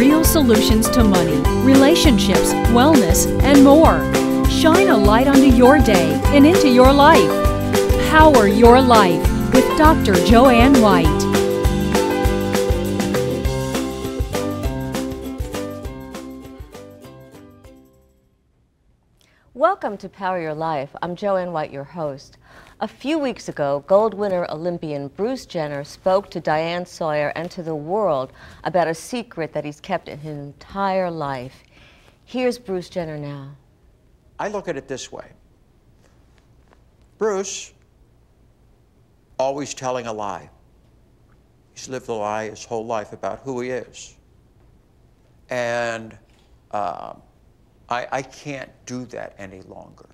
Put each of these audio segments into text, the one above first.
real solutions to money, relationships, wellness, and more. Shine a light onto your day and into your life. Power Your Life with Dr. Joanne White. Welcome to Power Your Life. I'm Joanne White, your host. A few weeks ago, gold winner Olympian Bruce Jenner spoke to Diane Sawyer and to the world about a secret that he's kept in his entire life. Here's Bruce Jenner now. I look at it this way. Bruce, always telling a lie. He's lived a lie his whole life about who he is. And I can't do that any longer.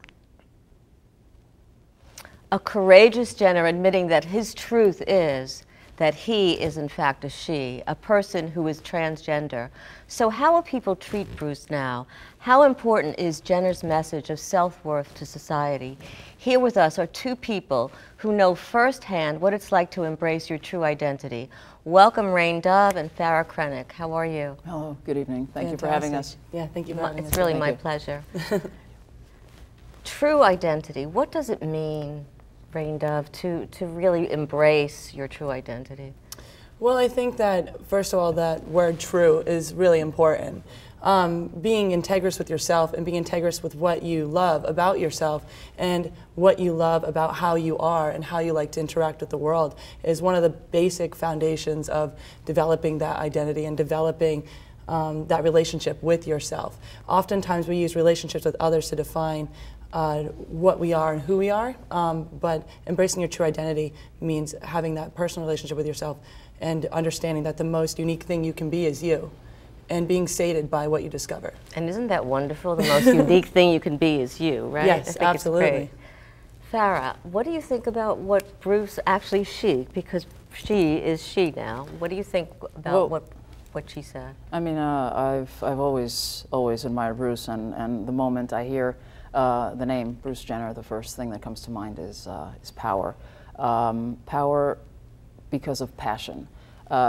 A courageous Jenner admitting that his truth is that he is in fact a she, a person who is transgender. So how will people treat Bruce now? How important is Jenner's message of self-worth to society? Here with us are two people who know firsthand what it's like to embrace your true identity. Welcome, Rain Dove and Farrah Krenek. How are you? Hello, good evening. Thank you for having us. Yeah, thank you for having us. It's really my pleasure. True identity, what does it mean, Rain Dove, to really embrace your true identity? Well, I think that, first of all, that word true is really important. Being integrous with yourself and being integrous with what you love about yourself and what you love about how you are and how you like to interact with the world is one of the basic foundations of developing that identity and developing that relationship with yourself. Oftentimes we use relationships with others to define what we are and who we are, but embracing your true identity means having that personal relationship with yourself and understanding that the most unique thing you can be is you, and being sated by what you discover. And isn't that wonderful? The most unique thing you can be is you, right? Yes, absolutely. Farrah, what do you think about what Bruce, actually she, because she is she now, what do you think about what she said? I mean, I've always admired Bruce, and the moment I hear the name Bruce Jenner, the first thing that comes to mind is power. Power because of passion.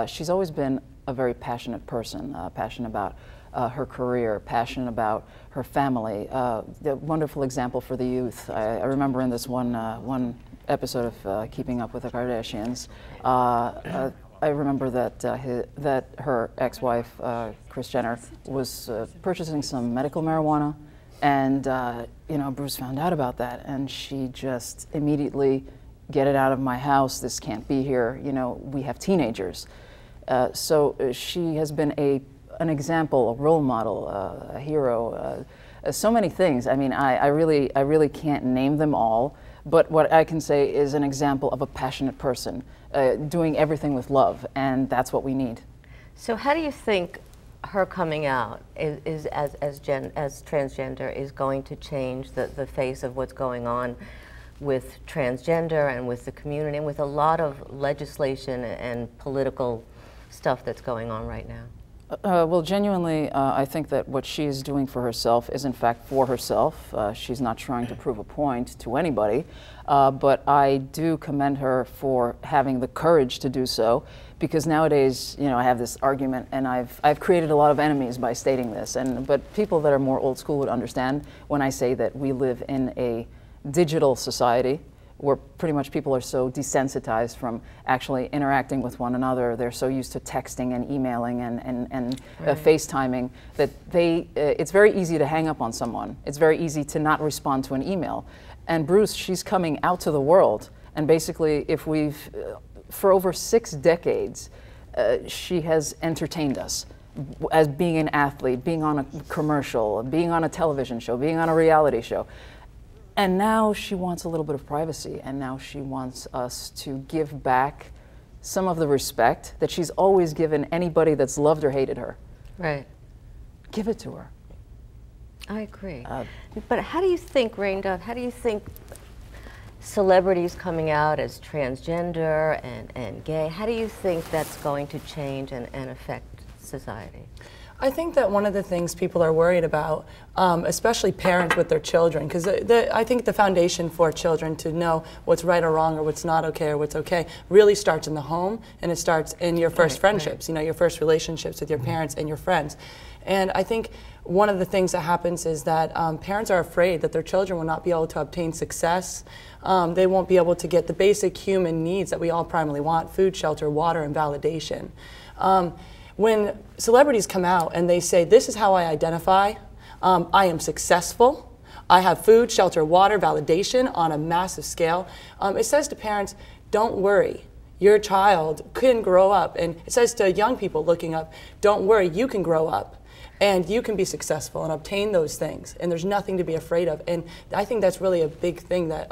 She's always been a very passionate person, passionate about her career, passionate about her family. The wonderful example for the youth. I remember in this one episode of Keeping Up with the Kardashians, I remember that her ex-wife, Kris Jenner, was purchasing some medical marijuana, and you know, Bruce found out about that, and she just immediately, get it out of my house, this can't be here, you know, we have teenagers. So she has been an example, a role model, a hero, so many things. I mean, I really can't name them all, but what I can say is an example of a passionate person, doing everything with love, and that's what we need. So how do you think her coming out as transgender is going to change the face of what's going on with transgender and with the community and with a lot of legislation and political stuff that's going on right now? Well, genuinely, I think that what she is doing for herself is in fact for herself. She's not trying to prove a point to anybody, but I do commend her for having the courage to do so, because nowadays, you know, I have this argument, and I've created a lot of enemies by stating this, but people that are more old school would understand when I say that we live in a digital society where pretty much people are so desensitized from actually interacting with one another. They're so used to texting and emailing and FaceTiming that it's very easy to hang up on someone. It's very easy to not respond to an email. And Bruce, she's coming out to the world, and basically for over 6 decades, she has entertained us as being an athlete, being on a commercial, being on a television show, being on a reality show. And now she wants a little bit of privacy, and now she wants us to give back some of the respect that she's always given anybody that's loved or hated her. Right. Give it to her. I agree. But how do you think, Rain Dove, how do you think celebrities coming out as transgender and gay, how do you think that's going to change and affect society? I think that one of the things people are worried about, especially parents with their children, because I think the foundation for children to know what's right or wrong or what's not okay or what's okay really starts in the home, and it starts in your first friendships, you know, your first relationships with your parents and your friends. And I think one of the things that happens is that parents are afraid that their children will not be able to obtain success. They won't be able to get the basic human needs that we all primarily want: food, shelter, water, and validation. When celebrities come out and they say, this is how I identify, I am successful, I have food, shelter, water, validation on a massive scale, it says to parents, don't worry, your child can grow up. And it says to young people looking up, don't worry, you can grow up and you can be successful and obtain those things, and there's nothing to be afraid of. And I think that's really a big thing that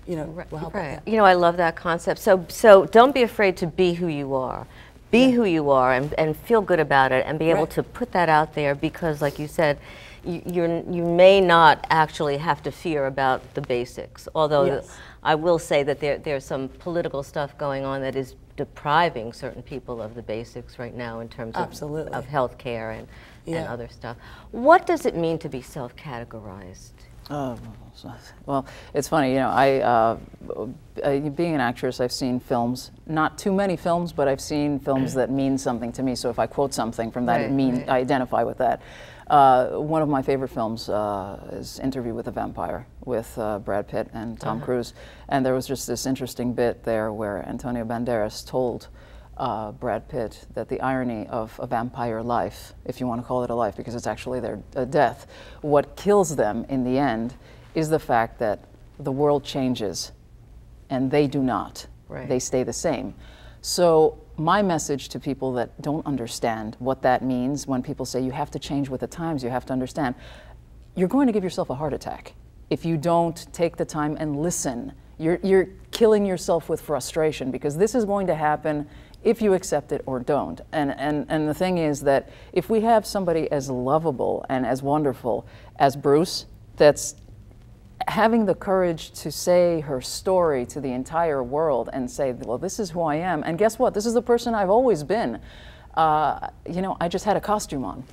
you know, will help with that. You know, I love that concept. So don't be afraid to be who you are. Be who you are, and feel good about it, and be able to put that out there, because like you said, you may not actually have to fear about the basics, although I will say that there's some political stuff going on that is depriving certain people of the basics right now in terms of health care and other stuff. What does it mean to be self-categorized? Well, it's funny, you know, being an actress, I've seen films, not too many films, but I've seen films that mean something to me. So if I quote something from that, I identify with that. One of my favorite films is Interview with a Vampire with Brad Pitt and Tom Cruise. And there was just this interesting bit there where Antonio Banderas told Brad Pitt that the irony of a vampire life, if you want to call it a life, because it's actually their death, what kills them in the end is the fact that the world changes and they do not. They stay the same. So my message to people that don't understand what that means, when people say you have to change with the times, you have to understand, you're going to give yourself a heart attack if you don't take the time and listen. You're killing yourself with frustration, because this is going to happen if you accept it or don't. And the thing is that if we have somebody as lovable and as wonderful as Bruce, that's having the courage to say her story to the entire world and say, well, this is who I am, and guess what? This is the person I've always been. You know, I just had a costume on.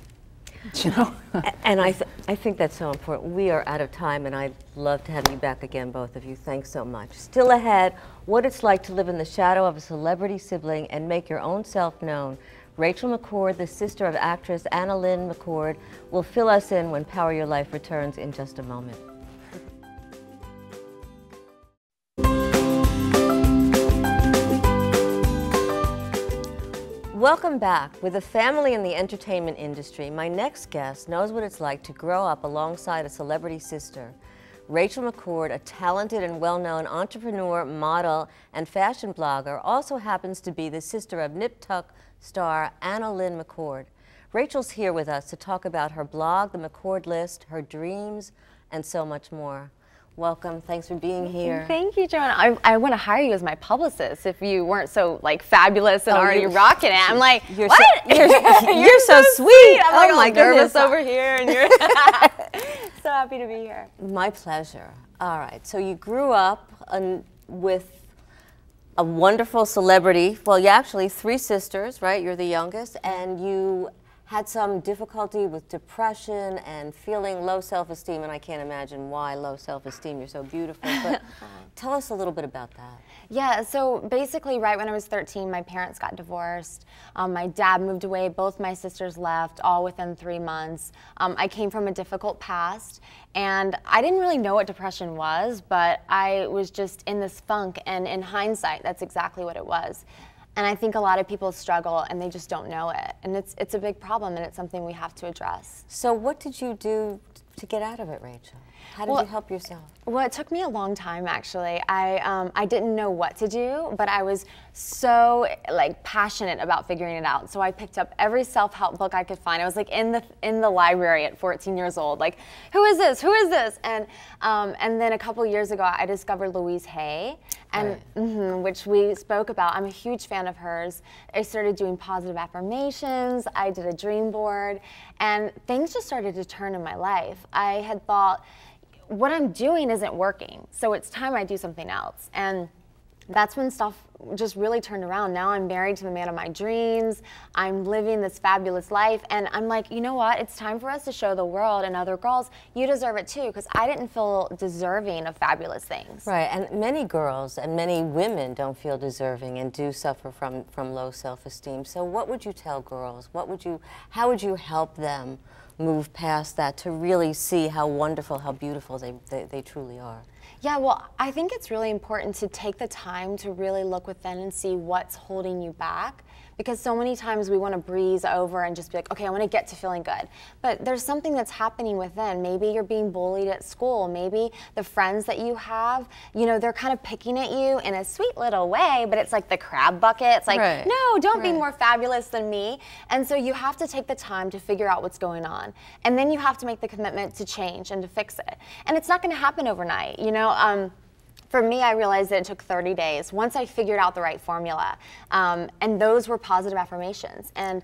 You know? And I think that's so important. We are out of time, and I'd love to have you back again, both of you. Thanks so much. Still ahead, what it's like to live in the shadow of a celebrity sibling and make your own self known. Rachel McCord, the sister of actress Anna Lynn McCord, will fill us in when Power Your Life returns in just a moment. Welcome back. With a family in the entertainment industry, my next guest knows what it's like to grow up alongside a celebrity sister. Rachel McCord, a talented and well-known entrepreneur, model, and fashion blogger, also happens to be the sister of Nip Tuck star Anna Lynn McCord. Rachel's here with us to talk about her blog, The McCord List, her dreams, and so much more. Welcome. Thanks for being here. Thank you, Joanna. I want to hire you as my publicist if you weren't so like fabulous and already rocking it. I'm like, you're what? So, you're so sweet. I'm like, my nervous goodness. over here, and you're so happy to be here. My pleasure. All right. So you grew up with a wonderful celebrity. Well, you actually 3 sisters, right? You're the youngest, and you had some difficulty with depression and feeling low self-esteem, and I can't imagine why low self-esteem. You're so beautiful, but tell us a little bit about that. Yeah, so basically right when I was 13, my parents got divorced. My dad moved away, both my sisters left, all within 3 months. I came from a difficult past, and I didn't really know what depression was, but I was just in this funk, and in hindsight, that's exactly what it was. And I think a lot of people struggle and they just don't know it. And it's a big problem, and it's something we have to address. So what did you do to get out of it, Rachel? How did you help yourself? Well, it took me a long time, actually. I didn't know what to do, but I was so like passionate about figuring it out. So I picked up every self-help book I could find. I was like in the library at 14 years old, like, who is this? Who is this? And then a couple years ago, I discovered Louise Hay, and which we spoke about. I'm a huge fan of hers. I started doing positive affirmations. I did a dream board, and things just started to turn in my life. I had thought, what I'm doing isn't working, so it's time I do something else. And that's when stuff just really turned around. Now I'm married to the man of my dreams. I'm living this fabulous life. And I'm like, you know what? It's time for us to show the world and other girls, you deserve it too, because I didn't feel deserving of fabulous things. Right, and many girls and many women don't feel deserving and do suffer from low self-esteem. So what would you tell girls? How would you help them move past that to really see how wonderful, how beautiful they truly are? Yeah, well, I think it's really important to take the time to really look within and see what's holding you back. Because so many times we want to breeze over and just be like, okay, I want to get to feeling good. But there's something that's happening within. Maybe you're being bullied at school. Maybe the friends that you have, you know, they're kind of picking at you in a sweet little way, but it's like the crab bucket. It's like, right. No, don't be more fabulous than me. And so you have to take the time to figure out what's going on. And then you have to make the commitment to change and to fix it. And it's not going to happen overnight, you know. For me, I realized that it took 30 days once I figured out the right formula. And those were positive affirmations and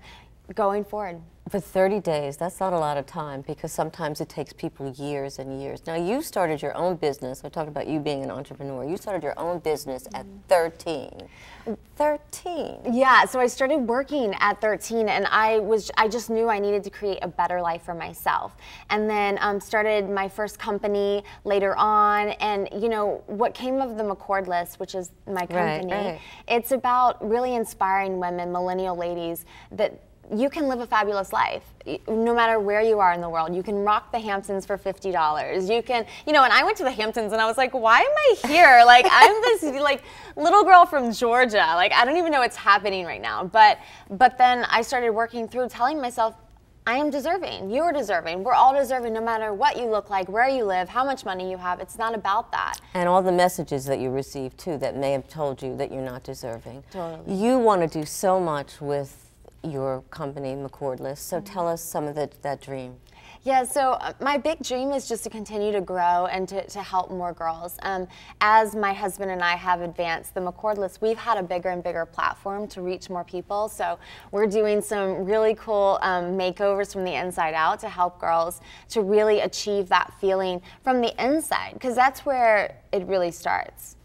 going forward. For 30 days, that's not a lot of time, because sometimes it takes people years and years. Now, you started your own business. I talked about you being an entrepreneur. You started your own business at 13. 13. Yeah, so I started working at 13, and I just knew I needed to create a better life for myself. And then started my first company later on, and you know, what came of the McCord list, which is my company, it's about really inspiring women, millennial ladies, that you can live a fabulous life no matter where you are in the world. You can rock the Hamptons for $50. You can, you know, and I went to the Hamptons and I was like, why am I here? Like, I'm this like little girl from Georgia. Like, I don't even know what's happening right now. But then I started working through telling myself, I am deserving. You're deserving. We're all deserving, no matter what you look like, where you live, how much money you have. It's not about that. And all the messages that you receive too that may have told you that you're not deserving. Totally. You want to do so much with your company, McCord List. So tell us some of that dream. Yeah, so my big dream is just to continue to grow and to help more girls. As my husband and I have advanced the McCord List, we've had a bigger and bigger platform to reach more people. So we're doing some really cool makeovers from the inside out to help girls to really achieve that feeling from the inside, because that's where it really starts.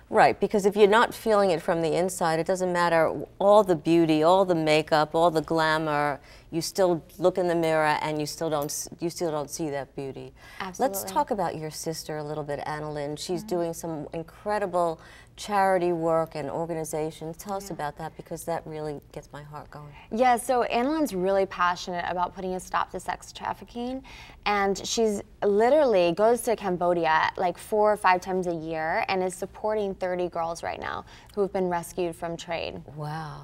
Right, because if you're not feeling it from the inside, it doesn't matter all the beauty, all the makeup, all the glamour. You still look in the mirror and you still don't see that beauty. Absolutely. Let's talk about your sister a little bit, Annalyn. She's doing some incredible charity work and organizations. Tell us about that, because that really gets my heart going. Yeah, so Annalyn's really passionate about putting a stop to sex trafficking, and she's literally goes to Cambodia like 4 or 5 times a year and is supporting 30 girls right now who have been rescued from trade. Wow.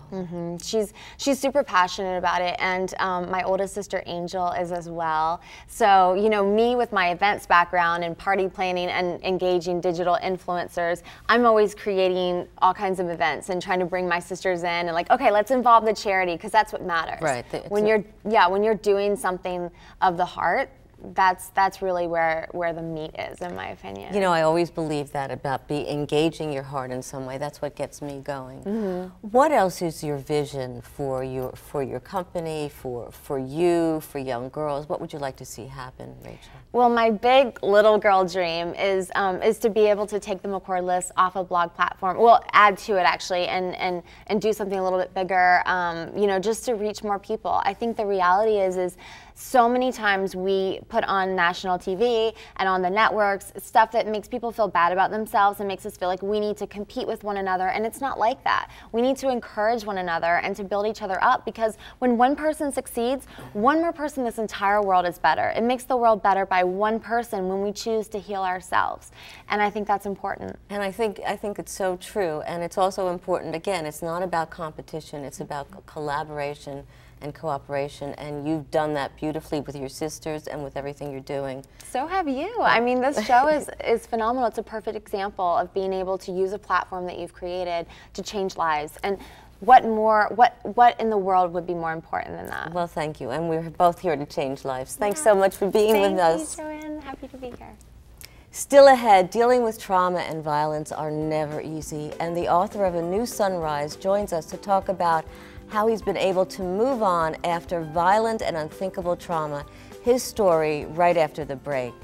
She's super passionate about it, and my oldest sister Angel is as well. So, you know, me with my events background and party planning and engaging digital influencers, I'm always creating all kinds of events and trying to bring my sisters in and like, okay, let's involve the charity, because that's what matters. Right. When you're doing something of the heart, that's really where the meat is, in my opinion. You know, I always believe that about engaging your heart in some way. That's what gets me going. What else is your vision for your company, for you, for young girls? What would you like to see happen, Rachel? Well, my big little girl dream is to be able to take the McCord List off a blog platform. Well, add to it actually, and do something a little bit bigger. You know, just to reach more people. I think the reality is so many times we put on national TV and on the networks stuff that makes people feel bad about themselves and makes us feel like we need to compete with one another, and it's not like that. We need to encourage one another and to build each other up, because when one person succeeds, one more person in this entire world is better. It makes the world better by one person when we choose to heal ourselves, and I think that's important. And I think it's so true, and it's also important, again, it's not about competition, it's about collaboration and cooperation, and you've done that beautifully with your sisters and with everything you're doing. So have you. I mean, this show is phenomenal. It's a perfect example of being able to use a platform that you've created to change lives. And what in the world would be more important than that? Well, thank you, and we're both here to change lives. Thanks so much for being with us. Thank you, Joanne. Happy to be here. Still ahead, dealing with trauma and violence are never easy, and the author of A New Sunrise joins us to talk about how he's been able to move on after violent and unthinkable trauma. His story right after the break.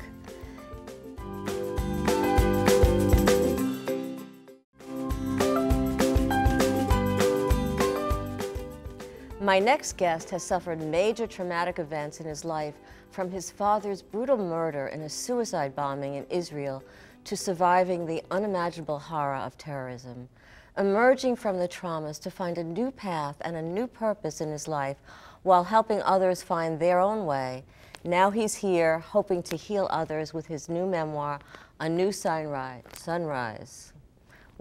My next guest has suffered major traumatic events in his life, from his father's brutal murder in a suicide bombing in Israel to surviving the unimaginable horror of terrorism. Emerging from the traumas to find a new path and a new purpose in his life while helping others find their own way. Now he's here hoping to heal others with his new memoir, A New Sunrise.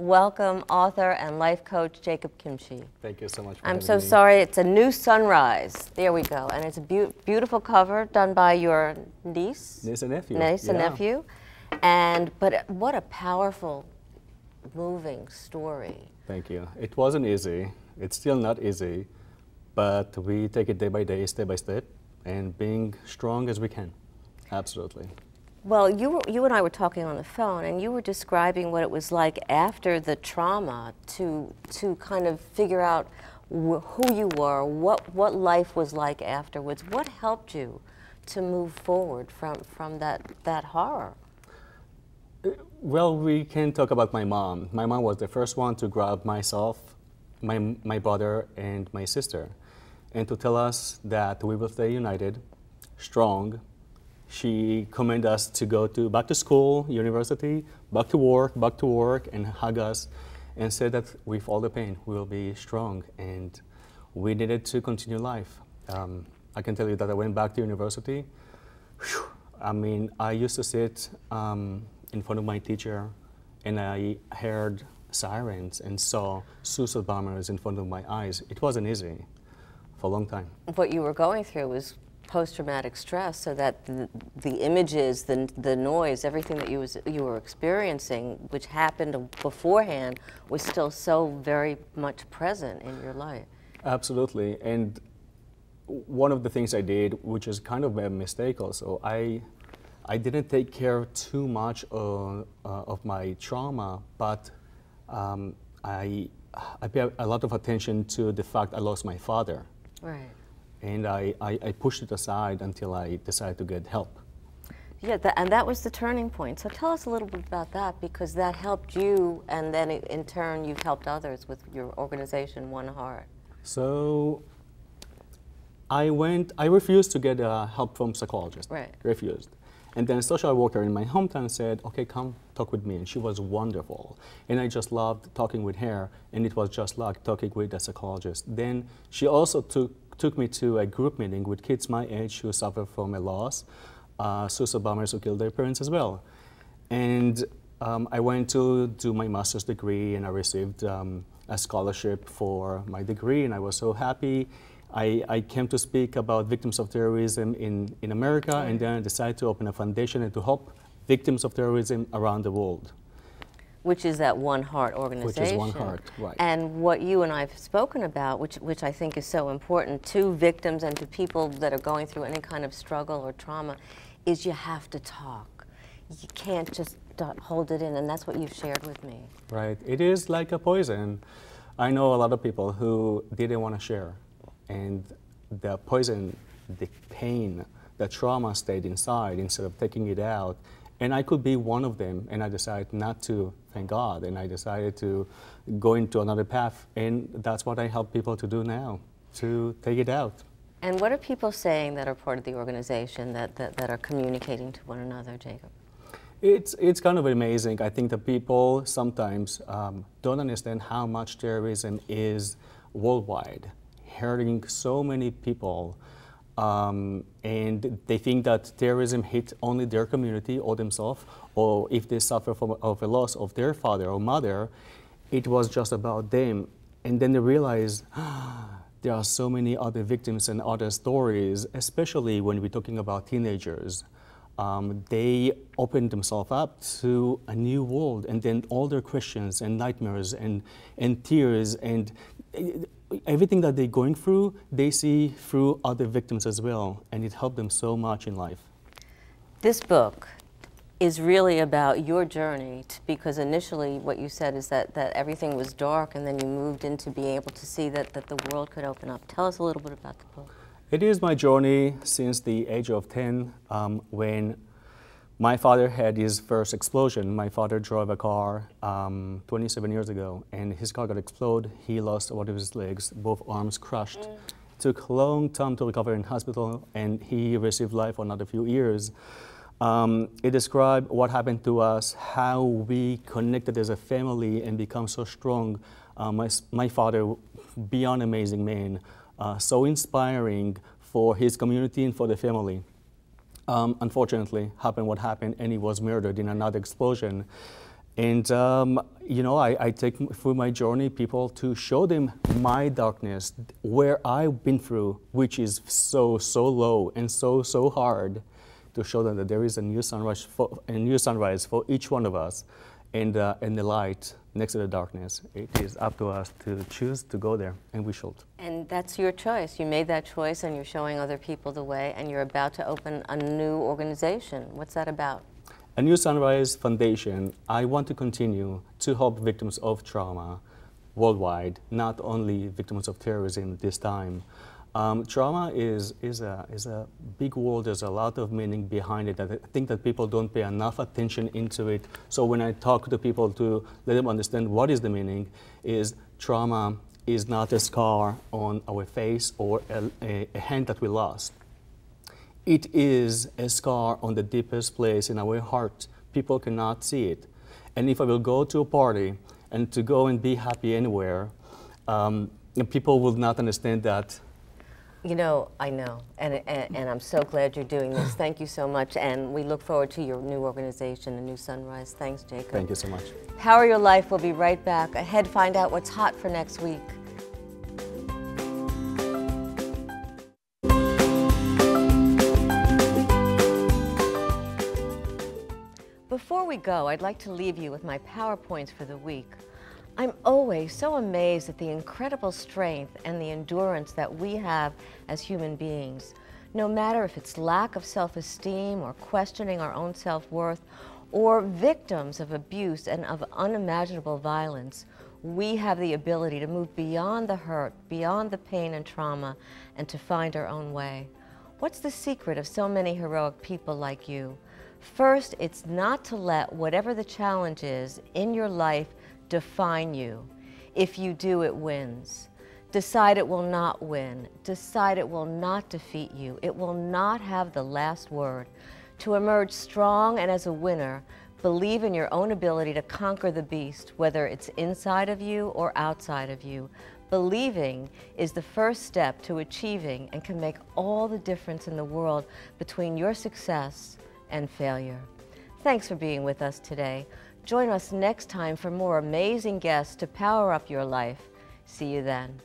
Welcome, author and life coach Jacob Kimchy. Thank you so much for I'm having so me. sorry, it's A New Sunrise. There we go. And it's a beautiful cover done by your niece. Niece and nephew. Niece and nephew. But what a powerful, moving story. Thank you. It wasn't easy. It's still not easy, but we take it day by day, step by step, and being strong as we can. Absolutely. Well, you and I were talking on the phone, and you were describing what it was like after the trauma to kind of figure out who you were, what life was like afterwards. What helped you to move forward from that horror? Well, we can talk about my mom. My mom was the first one to grab myself, my brother, and my sister, and to tell us that we will stay united, strong. She commanded us to go back to school, university, back to work, and hug us, and said that with all the pain, we will be strong, and we needed to continue life. I can tell you that I went back to university. Whew, I mean, I used to sit in front of my teacher, and I heard sirens and saw suicide bombers in front of my eyes. It wasn't easy for a long time. What you were going through was post-traumatic stress, so that the images, the noise, everything that you were experiencing, which happened beforehand, was still so very much present in your life. Absolutely, and one of the things I did, which is kind of a mistake also, I didn't take care too much of my trauma, but I paid a lot of attention to the fact I lost my father. Right. And I pushed it aside until I decided to get help. Yeah, and that was the turning point. So tell us a little bit about that, because that helped you, and then in turn you've helped others with your organization, One Heart. So I refused to get help from psychologist. Right. Refused. And then a social worker in my hometown said, okay, come talk with me. And she was wonderful. And I just loved talking with her, and it was just like talking with a psychologist. Then she also took me to a group meeting with kids my age who suffer from a loss, suicide bombers who killed their parents as well. And I went to do my master's degree, and I received a scholarship for my degree, and I was so happy. I came to speak about victims of terrorism in America, and then I decided to open a foundation and to help victims of terrorism around the world. Which is that One Heart organization. Which is One Heart, right. And what you and I have spoken about, which I think is so important to victims and to people that are going through any kind of struggle or trauma, is you have to talk. You can't just hold it in, and that's what you've shared with me. Right. It is like a poison. I know a lot of people who didn't want to share, and the poison, the pain, the trauma stayed inside instead of taking it out. And I could be one of them, and I decided not to, thank God, and I decided to go into another path, and that's what I help people to do now, to take it out. And what are people saying that are part of the organization that are communicating to one another, Jacob? It's kind of amazing. I think that people sometimes don't understand how much terrorism is worldwide, hurting so many people. And they think that terrorism hit only their community or themselves, or if they suffer from a loss of their father or mother, it was just about them. And then they realize there are so many other victims and other stories, especially when we're talking about teenagers. They open themselves up to a new world, and then all their questions and nightmares and tears and everything that they're going through, they see through other victims as well, and it helped them so much in life. This book is really about your journey, because initially what you said is that everything was dark, and then you moved into being able to see that the world could open up. Tell us a little bit about the book. It is my journey since the age of 10, when my father had his first explosion. My father drove a car 27 years ago, and his car got exploded. He lost one of his legs, both arms crushed. took a long time to recover in hospital, and he received life for another few years. It described what happened to us, how we connected as a family and become so strong. My father, beyond amazing man, so inspiring for his community and for the family. Unfortunately, happened what happened, and he was murdered in another explosion. And you know, I take through my journey people to show them my darkness, where I've been through, which is so low and so hard, to show them that there is a new sunrise for each one of us, and the light next to the darkness. It is up to us to choose to go there, and we should. And that's your choice. You made that choice, and you're showing other people the way, and you're about to open a new organization. What's that about? A New Sunrise Foundation. I want to continue to help victims of trauma worldwide, not only victims of terrorism this time. Trauma is a big word. There's a lot of meaning behind it. I think that people don't pay enough attention into it. So when I talk to people to let them understand what is the meaning, is trauma is not a scar on our face or a hand that we lost. It is a scar on the deepest place in our heart. People cannot see it. And if I will go to a party and to go and be happy anywhere, people will not understand that. You know, I know, and I'm so glad you're doing this. Thank you so much, and we look forward to your new organization, The New Sunrise. Thanks, Jacob. Thank you so much. Power Your Life. We'll be right back. Ahead, find out what's hot for next week. Before we go, I'd like to leave you with my PowerPoints for the week. I'm always so amazed at the incredible strength and the endurance that we have as human beings. No matter if it's lack of self-esteem or questioning our own self-worth, or victims of abuse and of unimaginable violence, we have the ability to move beyond the hurt, beyond the pain and trauma, and to find our own way. What's the secret of so many heroic people like you? First, it's not to let whatever the challenge is in your life define you. If you do, it wins. Decide it will not win. Decide it will not defeat you. It will not have the last word. To emerge strong and as a winner, believe in your own ability to conquer the beast, whether it's inside of you or outside of you. Believing is the first step to achieving and can make all the difference in the world between your success and failure. Thanks for being with us today. Join us next time for more amazing guests to power up your life. See you then.